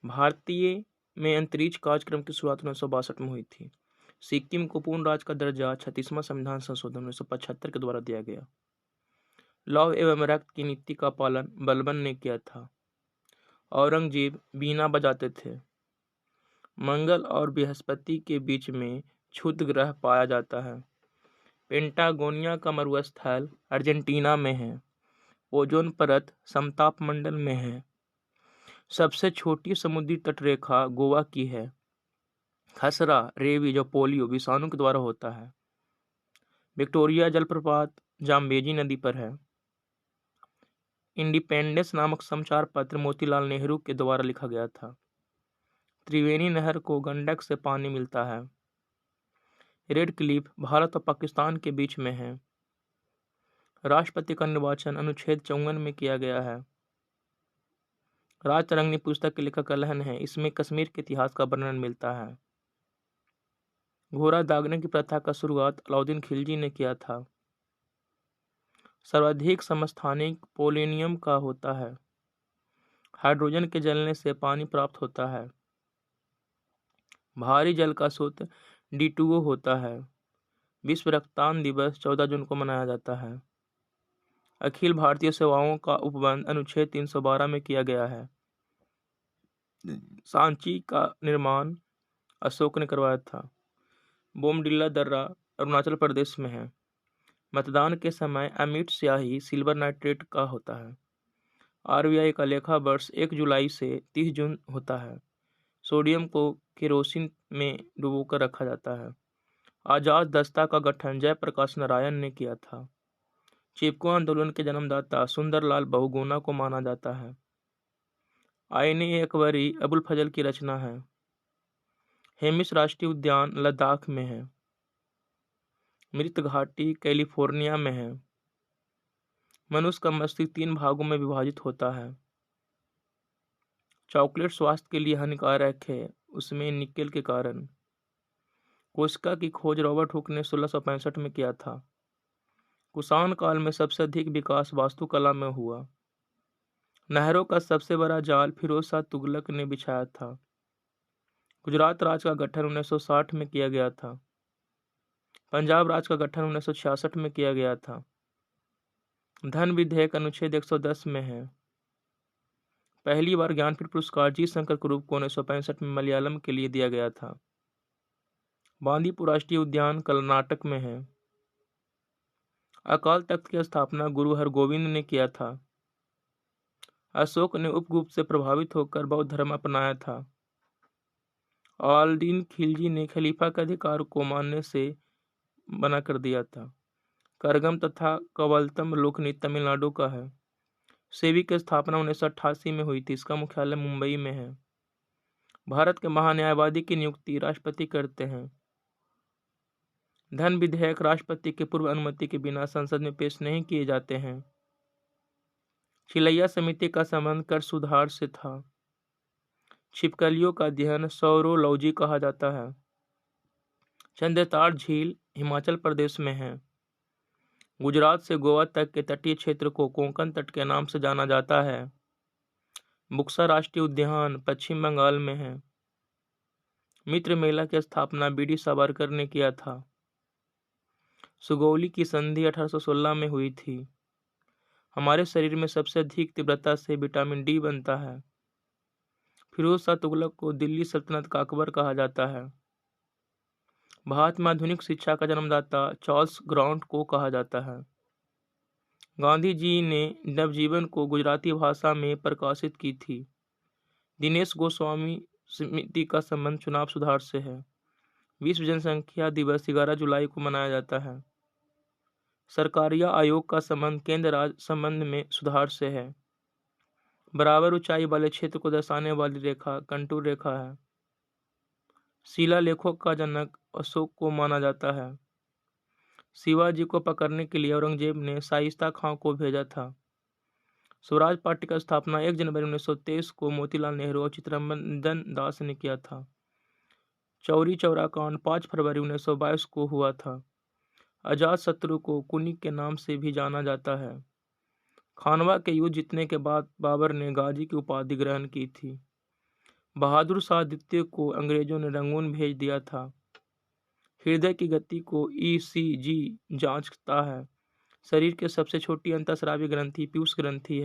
भारतीय में अंतरिक्ष कार्यक्रम की शुरुआत 1962 में हुई थी। सिक्किम को पूर्ण राज्य का दर्जा 36वां संविधान संशोधन 1975 के द्वारा दिया गया। लौह एवं रक्त की नीति का पालन बलबन ने किया था। औरंगजेब बीना बजाते थे। मंगल और बृहस्पति के बीच में क्षुद्र ग्रह पाया जाता है। पेंटागोनिया का मरुस्थल अर्जेंटीना में है। ओजोन परत समताप मंडल में है। सबसे छोटी समुद्री तटरेखा गोवा की है। खसरा रेबीज और पोलियो विषाणु के द्वारा होता है। विक्टोरिया जलप्रपात जाम्बेजी नदी पर है। इंडिपेंडेंस नामक समाचार पत्र मोतीलाल नेहरू के द्वारा लिखा गया था। त्रिवेणी नहर को गंडक से पानी मिलता है। रेड क्लिफ भारत और पाकिस्तान के बीच में है। राष्ट्रपति का निर्वाचन अनुच्छेद 54 में किया गया है। राज तरंगिणी पुस्तक के लेखक कलहन है। इसमें कश्मीर के इतिहास का वर्णन मिलता है। घोड़ा दागने की प्रथा का शुरुआत अलाउद्दीन खिलजी ने किया था। सर्वाधिक समस्थानिक पोलोनियम का होता है। हाइड्रोजन के जलने से पानी प्राप्त होता है। भारी जल का सूत्र D2O होता है। विश्व रक्तदान दिवस 14 जून को मनाया जाता है। अखिल भारतीय सेवाओं का उपबंध अनुच्छेद 312 में किया गया है। सांची का निर्माण अशोक ने करवाया था। बोमडिल्ला दर्रा अरुणाचल प्रदेश में है। मतदान के समय अमिट स्याही सिल्वर नाइट्रेट का होता है। RBI का लेखा वर्ष 1 जुलाई से 30 जून होता है। सोडियम को केरोसिन में डुबोकर रखा जाता है। आजाद दस्ता का गठन जयप्रकाश नारायण ने किया था। चिपको आंदोलन के जन्मदाता सुंदरलाल बहुगुणा को माना जाता है। आईने अकबरी अबुल फजल की रचना है। हेमिस राष्ट्रीय उद्यान लद्दाख में है। मृत घाटी कैलिफोर्निया में है। मनुष्य का मस्तिष्क 3 भागों में विभाजित होता है। चॉकलेट स्वास्थ्य के लिए हानिकारक है, उसमें निकेल के कारण। कोशिका की खोज रॉबर्ट हुक ने 1665 में किया था। कुषाण काल में सबसे अधिक विकास वास्तुकला में हुआ। नहरों का सबसे बड़ा जाल फिरोज शाह तुगलक ने बिछाया था। गुजरात राज्य का गठन 1960 में किया गया था। पंजाब राज्य का गठन 1966 में किया गया था। धन विधेयक अनुच्छेद 110 में है। पहली बार ज्ञानपीठ पुरस्कार जी शंकर कुरूप को 1965 में मलयालम के लिए दिया गया था। बांदीपुर राष्ट्रीय उद्यान कर्नाटक में है। अकाल तख्त की स्थापना गुरु हरगोविंद ने किया था। अशोक ने उपगुप्त से प्रभावित होकर बौद्ध धर्म अपनाया था। अलाउद्दीन खिलजी ने खलीफा के अधिकार को मानने से मना कर दिया था। करगम तथा कवलतम लोकनृत्य तमिलनाडु का है। सेबी की स्थापना 1988 में हुई थी। इसका मुख्यालय मुंबई में है। भारत के महान्यायवादी की नियुक्ति राष्ट्रपति करते हैं। धन विधेयक राष्ट्रपति के पूर्व अनुमति के बिना संसद में पेश नहीं किए जाते हैं। चिलैया समिति का संबंध कर सुधार से था। छिपकलियों का अध्ययन सौरोलॉजी कहा जाता है। चंद्रताड़ झील हिमाचल प्रदेश में है। गुजरात से गोवा तक के तटीय क्षेत्र को कोंकण तट के नाम से जाना जाता है। बुक्सा राष्ट्रीय उद्यान पश्चिम बंगाल में है। मित्र मेला की स्थापना BD सावरकर ने किया था। सुगौली की संधि 1816 में हुई थी। हमारे शरीर में सबसे अधिक तीव्रता से विटामिन D बनता है। फिरोज शाह तुगलक को दिल्ली सल्तनत का अकबर कहा जाता है। भारत में आधुनिक शिक्षा का जन्मदाता चार्ल्स ग्रांट को कहा जाता है। गांधी जी ने नवजीवन को गुजराती भाषा में प्रकाशित की थी। दिनेश गोस्वामी समिति का संबंध चुनाव सुधार से है। विश्व जनसंख्या दिवस 11 जुलाई को मनाया जाता है। सरकारिया आयोग का संबंध केंद्र राज्य संबंध में सुधार से है। बराबर ऊंचाई वाले क्षेत्र को दर्शाने वाली रेखा कंटूर रेखा है। शिलालेखों का जनक अशोक को माना जाता है। शिवाजी को पकड़ने के लिए औरंगजेब ने शाइस्ता खां को भेजा था। स्वराज पार्टी का स्थापना 1 जनवरी 1923 को मोतीलाल नेहरू और चित्तरंजन दास ने किया था। चौरी चौरा कांड 5 फरवरी 1922 को हुआ था। अजात शत्रु को कुनी के नाम से भी जाना जाता है। खानवा के युद्ध जीतने के बाद बाबर ने गाजी की उपाधि ग्रहण की थी। बहादुर शाह द्वितीय को अंग्रेजों ने रंगून भेज दिया था। हृदय की गति को ईसीजी जांचता है। शरीर की सबसे छोटी अंतःस्रावी ग्रंथि पीयूष ग्रंथि है।